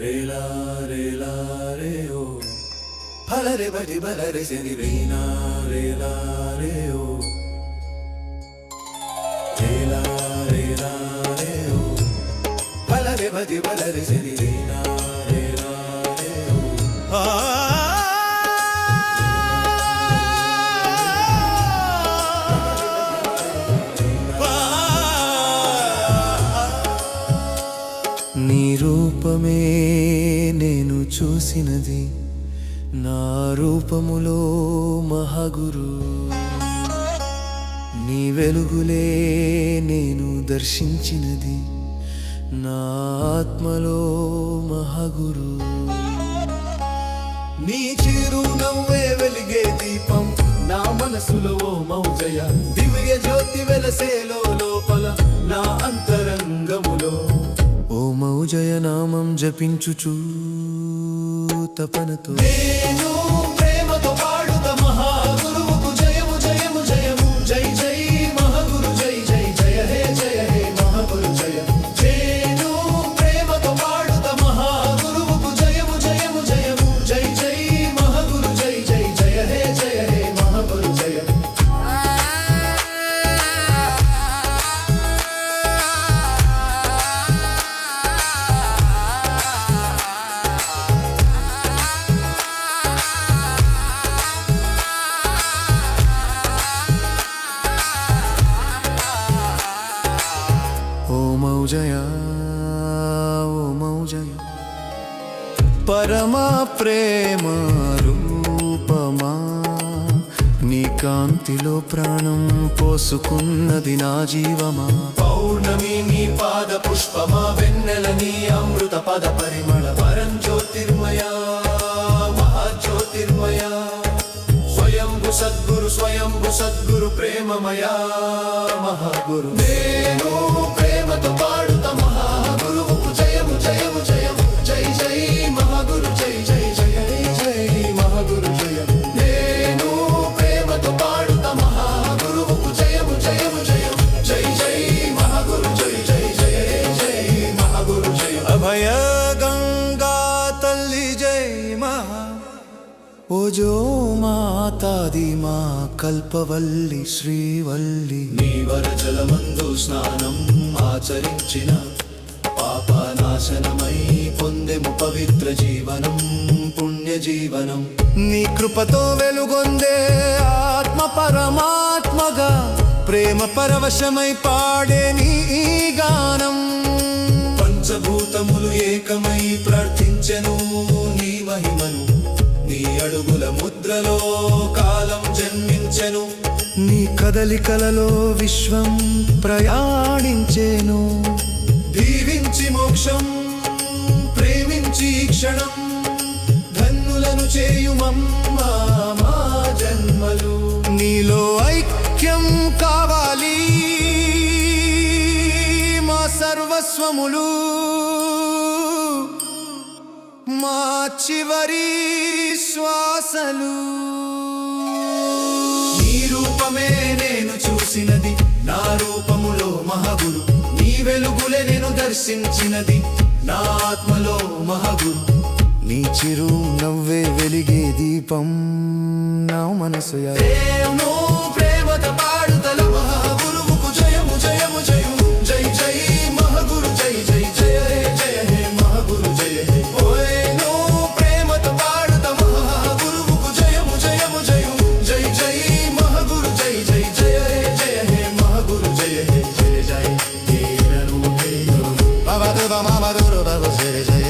రేలా రేలా రే ఓ ఫలరే బడి బలరే సెని రేనా రేలా రే ఓ రేలా రేలా రే ఓ ఫలరే బడి బలరే సెని రేనా రేలా రే ఓ నీ రూపమే నేను చూసినది, నా రూపములో మహాగురు. నీ వెలుగులే నేను దర్శించినది, నా ఆత్మలో మహాగురు. నీ చిరునవ్వే వెలిగే దీపం నా మనసులో మౌజయ, దివ్య జ్యోతి వెలసేలో లోపల నా అంతరంగములో. ఓ మౌజయ నామం జపించుచు తపనతో నేను ప్రేమతో పాడుత మహాగురువుకు జయము జయము జయము. జై జై మహాగురు జై జై జయ హే జయ హే మహాగురు జయ. నేను ప్రేమతో పాడుత మహాగురువుకు జయము జయము జయము. జై జై మహాగురు జై జై జయ హే జయ హే మహాగురు జయ. ఓ మౌజయ ఓ మౌజయ పరమా ప్రేమ రూపమా, నీ కాంతిలో ప్రాణం పోసుకున్నది నా జీవమా. పౌర్ణమి నీ పాద పుష్పమా, వెన్నెల నీ అమృత పద పరిమళ. పరం జ్యోతిర్మయ మహాజ్యోతిర్మయ, స్వయంభు సద్గురు స్వయంభు సద్గురు ప్రేమమయా మహాగురు. నేను ప్రేమతో పాడుత మహాగురువుకు జయము జయము జయము. జై జై మహాగురు జై జై జయ జై మహాగురు జయ. నేను ప్రేమతో పాడుత మహాగురువుకు జయము జయము జయము. జై జై మహాగురు జై జై జయ జై మహాగురు జయ. అభయ గంగా తల్లి జై మహా, ఓ జో మాతాది మా కల్పవల్లి శ్రీవల్లి. నీ వరజలమందు స్నానం ఆచరించిన పాపనాశనమై పొందెము పవిత్ర జీవనం పుణ్య జీవనం. నీ కృపతో వెలుగొందే ఆత్మ పరమాత్మగా, ప్రేమ పరవశమై పాడే నీ గానం. పంచభూతములు ఏకమై ప్రార్థించెను నీ మహిమను, నీ అడుగుల ముద్రలో కాలం జన్మించెను. నీ కదలికలలో విశ్వం ప్రయాణించెను. దీవించి మోక్షం ప్రేమించి క్షణం, ధన్నులను చేయుమమ్మా మా జన్మలు. నీలో ఐక్యం కావాలి మా సర్వస్వములు, మా చివరి శ్వాసలు. నీ రూపమే నేను చూసినది, నా రూపములో మహాగురు. నీ వెలుగులే నేను దర్శించినది, నా ఆత్మలో మహాగురు. నీ చిరు నవ్వే వెలిగే దీపం నా మనసు. దేవును ప్రేమతో పాడుతల మహాగురువుకు జయము జయము జయము. జై జై మహాగురు జై జై జయ హే జయ హే మహాగురు జయ హే. ఓయ్ ప్రేమతో పాడుత మహాగురువుకు జయము జయము జయము. జై జై మహాగురు జై జై జయ హే జయ హే మహాగురు జయ హే. జయ జయ హే నరు హే బాబా బాబా బాబా జయ జయ.